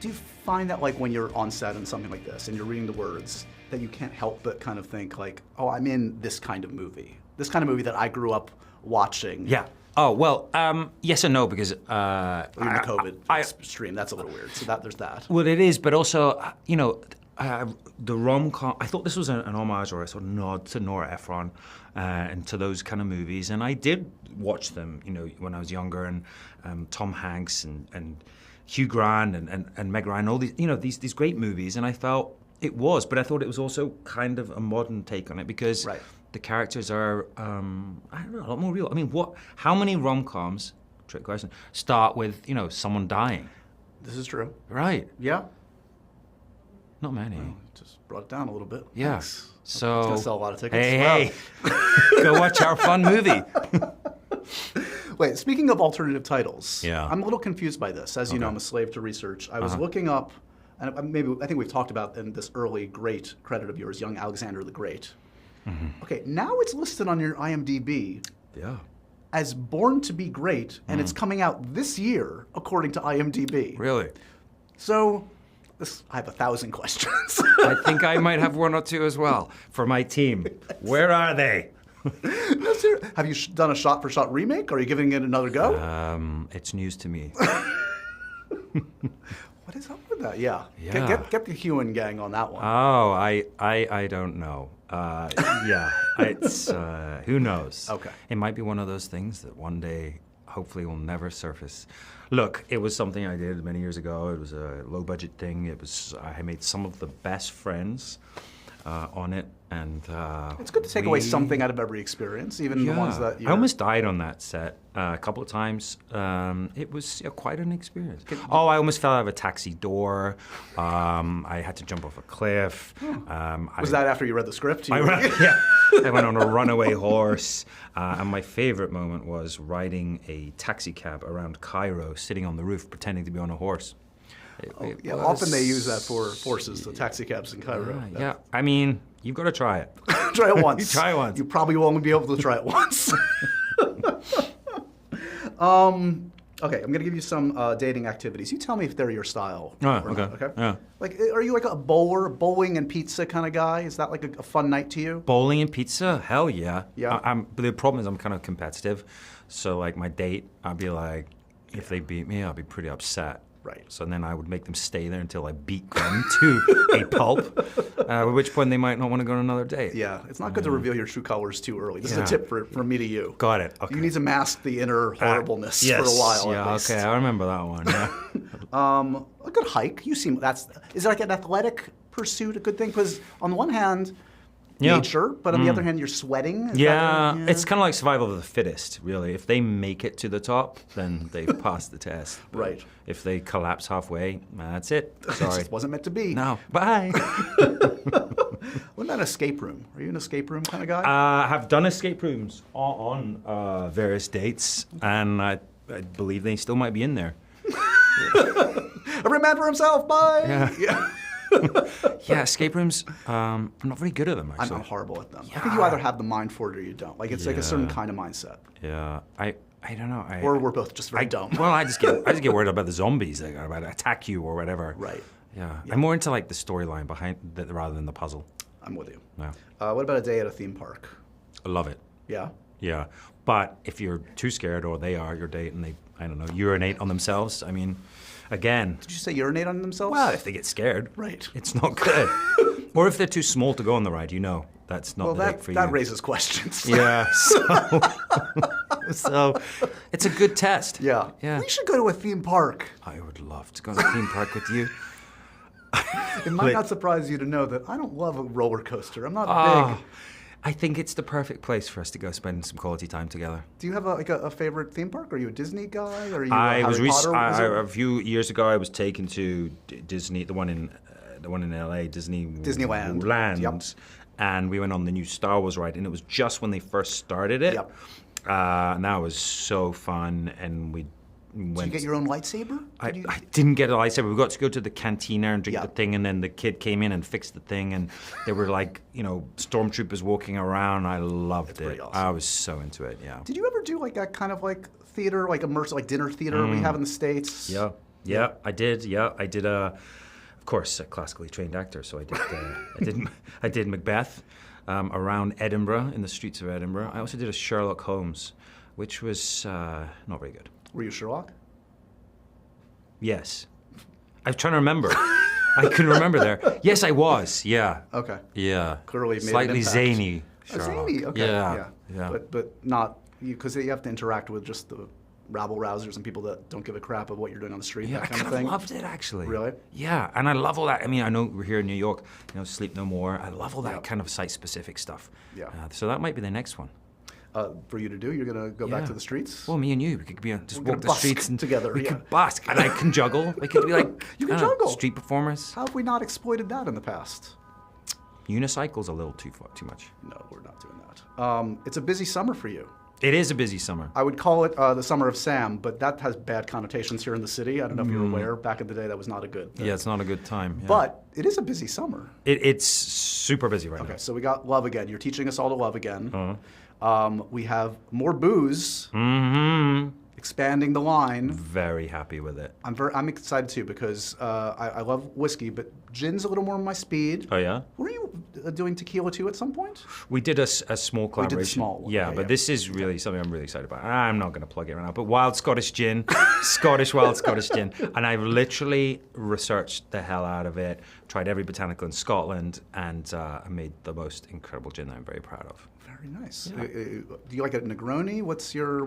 Do you find that like when you're on set and something like this and you're reading the words that you can't help but kind of think like, oh, I'm in this kind of movie. This kind of movie that I grew up watching. Yeah. Oh, well, yes and no, because... Even the COVID stream, that's a little weird. So there's that. Well, it is, but also, you know, the rom-com, I thought this was an homage or a sort of nod to Nora Ephron and to those kind of movies. And I did watch them, you know, when I was younger, and Tom Hanks and Hugh Grant and Meg Ryan, all these, you know, these great movies. And I felt it was, but I thought it was also kind of a modern take on it because the characters are, I don't know, a lot more real. I mean, how many rom-coms, trick question, start with, you know, someone dying? This is true. Right. Yeah. Not many. Well, just brought it down a little bit. Yeah. Thanks. So it's gonna sell a lot of tickets. Hey, go watch our fun movie. Wait, speaking of alternative titles, Yeah. I'm a little confused by this. As you know, I'm a slave to research. I was looking up, and I think we've talked about in this early great credit of yours, young Alexander the Great. Okay, now it's listed on your IMDb. Yeah. As Born to Be Great, and it's coming out this year, according to IMDb. Really? So, I have 1,000 questions. I think I might have one or two as well for my team. Where are they? No, have you done a shot-for-shot remake, or are you giving it another go? It's news to me. What is up with that? Yeah. Yeah. Get the Heughan gang on that one. Oh, I don't know. Yeah, it's, who knows? Okay. It might be one of those things that one day hopefully will never surface. Look, it was something I did many years ago. It was a low-budget thing. I made some of the best friends on it, and it's good to take away something out of every experience, even the ones that I almost died on that set a couple of times. It was quite an experience. I almost fell out of a taxi door. I had to jump off a cliff. Was that after you read the script? I went on a runaway horse. And my favorite moment was riding a taxi cab around Cairo, sitting on the roof, pretending to be on a horse. Often they use that for horses, the taxi cabs in Cairo. Yeah, I mean, you've got to try it. Try it once. Try it once. You probably will only be able to try it once. Okay, I'm gonna give you some dating activities. You tell me if they're your style. Oh, or not, okay. Yeah. Like, are you like a bowling and pizza kind of guy? Is that like a fun night to you? Bowling and pizza? Hell yeah. Yeah. But the problem is I'm kind of competitive. So like my date, I'd be like, if they beat me, I'll be pretty upset. Right. So then I would make them stay there until I beat them to a pulp, at which point they might not want to go on another date. Yeah, it's not good to reveal your true colors too early. This is a tip from me to you. Got it. Okay. You need to mask the inner horribleness yes. for a while. Yeah. At least. Okay. I remember that one. Yeah. A good hike. Is it like an athletic pursuit a good thing? Because on the one hand, nature, but on the other hand, you're sweating. Yeah, it's kind of like survival of the fittest, really. If they make it to the top, then they've passed the test. But right. If they collapse halfway, that's it. Sorry. It wasn't meant to be. No. Bye. What about an escape room? Are you an escape room kind of guy? I have done escape rooms on various dates, and I believe they still might be in there. Every man for himself. Bye. Yeah. Yeah, escape rooms, I'm not very good at them, actually. I'm horrible at them. Yeah. I think you either have the mind for it or you don't. Like, it's like a certain kind of mindset. Yeah, I don't know. Or we're both just very dumb. Well, I just get worried about the zombies that are about to attack you or whatever. Right. Yeah. I'm more into like the storyline behind that rather than the puzzle. I'm with you. Yeah. What about a day at a theme park? I love it. Yeah? Yeah. But if you're too scared or they are your date and they, I don't know, urinate on themselves, I mean, again. Did you say urinate on themselves? Well, if they get scared. Right. It's not good. Or if they're too small to go on the ride, that's not the date for you. That raises questions. Yeah. So it's a good test. Yeah. We should go to a theme park. I would love to go to a theme park with you. It might not surprise you to know that I don't love a roller coaster. I'm not big. I think it's the perfect place for us to go spend some quality time together. Do you have a favorite theme park? Are you a Disney guy? Or are you Harry Potter? A few years ago, I was taken to Disney, the one in LA, Disneyland. Yep. And we went on the new Star Wars ride, and it was just when they first started it. Yep. And that was so fun, and we went. Did you get your own lightsaber? I didn't get a lightsaber. We got to go to the cantina and drink the thing, and then the kid came in and fixed the thing, and there were like, stormtroopers walking around. I loved it. Awesome. I was so into it, yeah. Did you ever do like that kind of like theater, like immersive, like dinner theater we have in the States? Yeah. Yeah, I did. Yeah, I did. Of course, a classically trained actor, so I did. I did Macbeth around Edinburgh, in the streets of Edinburgh. I also did a Sherlock Holmes, which was not very good. Were you Sherlock? Yes. I'm trying to remember. I couldn't remember there. Yes, I was. Yeah. Okay. Yeah. Clearly made slightly an impact. zany. Oh, zany. Okay. Yeah. But not because you have to interact with just the rabble rousers and people that don't give a crap of what you're doing on the street. Yeah, that kind I of thing. loved it actually. Really? Yeah, and I love all that. I mean, I know we're here in New York. Sleep No More. I love all that Yep. kind of site-specific stuff. Yeah. So that might be the next one. For you to do, you're gonna go back to the streets. Well, me and you, we could be just We're walk gonna the streets busk and together, We yeah. could busk, and I can juggle. We could be like You can I don't know, juggle. street performers. How have we not exploited that in the past? Unicycle's a little too much. No, we're not doing that. It's a busy summer for you. It is a busy summer. I would call it the summer of Sam, but that has bad connotations here in the city. I don't know if you're aware. Back in the day, that was not a good thing. Yeah, it's not a good time. Yeah. But it is a busy summer. It's super busy right Okay, now. so we got love again. You're teaching us all to love again. Uh-huh. We have more booze, Mm-hmm. expanding the line. Very happy with it. I'm excited too because I love whiskey, but gin's a little more my speed. Oh yeah. Were you doing tequila too at some point? We did a small collaboration. We did the small one. Yeah, Yeah, but yeah. this is really something I'm really excited about. I'm not going to plug it right now, but Wild Scottish Gin, Wild Scottish Gin. And I've literally researched the hell out of it, tried every botanical in Scotland, and I made the most incredible gin that I'm very proud of. Very nice. Do you like a Negroni? What's your?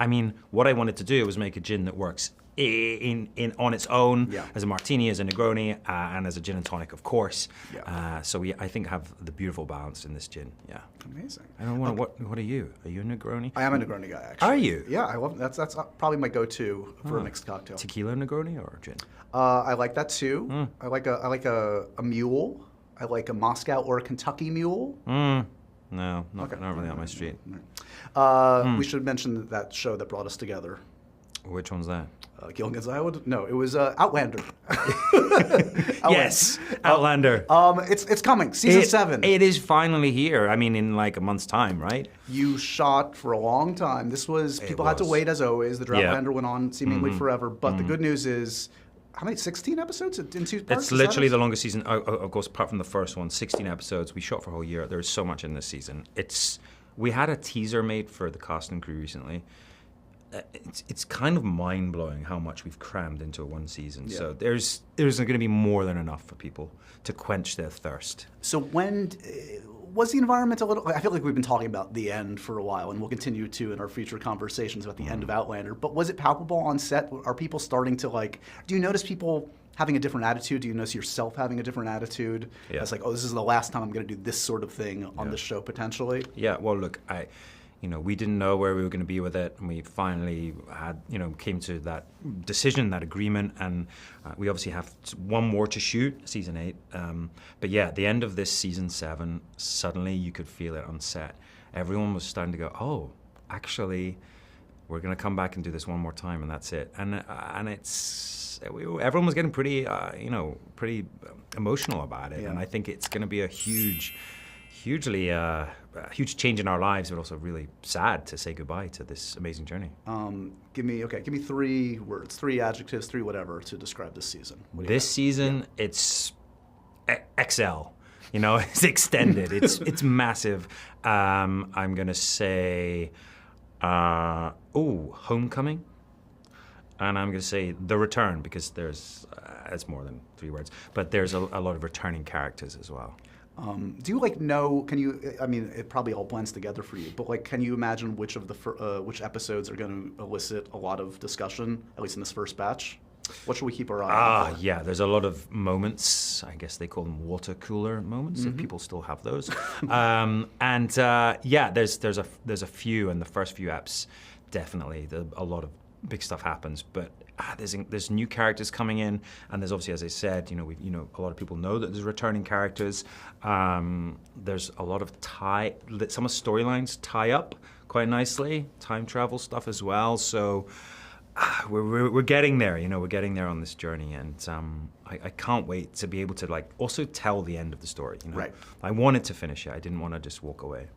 I mean, what I wanted to do was make a gin that works in on its own, Yeah. as a martini, as a Negroni, and as a gin and tonic, of course. Yeah. So we, I think, have the beautiful balance in this gin. Yeah. Amazing. I don't want. What are you? Are you a Negroni? I am a Negroni guy, actually. Are you? Yeah, I love that's probably my go-to for a mixed cocktail. Tequila Negroni or gin? I like that too. I like a mule. I like a Moscow or a Kentucky mule. No, not really on my street. We should mention that show that brought us together. Which one's that? Gilligan's Island? No, it was Outlander. Yes, Outlander. It's coming, season 7. It is finally here. I mean, in like a month's time, right? You shot for a long time. People had to wait as always. The Outlander went on seemingly forever. But the good news is, how many? 16 episodes in 2 parts? It's literally the longest season, of course, apart from the first one. 16 episodes. We shot for a whole year. There's so much in this season. We had a teaser made for the cast and crew recently. It's kind of mind blowing how much we've crammed into one season. Yeah. So there's going to be more than enough for people to quench their thirst. So when was the environment a little? I feel like we've been talking about the end for a while, and we'll continue to in our future conversations about the end of Outlander. But was it palpable on set? Are people starting to like? Do you notice people having a different attitude? Do you notice yourself having a different attitude? Yeah. It's like, oh, this is the last time I'm going to do this sort of thing on the show potentially. Yeah. Well, look, we didn't know where we were going to be with it, and we finally had, came to that decision, that agreement, and we obviously have one more to shoot, season 8. But yeah, at the end of this season 7, suddenly you could feel it on set. Everyone was starting to go, oh, actually, we're going to come back and do this one more time, and that's it. And everyone was getting pretty, pretty emotional about it, and I think it's going to be a huge change in our lives, but also really sad to say goodbye to this amazing journey. Give me 3 words, 3 adjectives, 3 whatever to describe this season. This season, it's XL. It's extended. It's massive. I'm gonna say, homecoming, and I'm gonna say the return, because it's more than 3 words, but there's a lot of returning characters as well. Do you know? Can you? I mean, it probably all blends together for you. But can you imagine which of the which episodes are going to elicit a lot of discussion, at least in this first batch? What should we keep our eye on? Yeah, there's a lot of moments. I guess they call them water cooler moments. If people still have those. There's a few in the first few eps. Definitely, a lot of big stuff happens, but. There's new characters coming in, and there's obviously, as I said, a lot of people know that there's returning characters. There's a lot of some of storylines tie up quite nicely, time travel stuff as well. So we're getting there, we're getting there on this journey, and I can't wait to be able to also tell the end of the story. Right. I wanted to finish it. I didn't want to just walk away.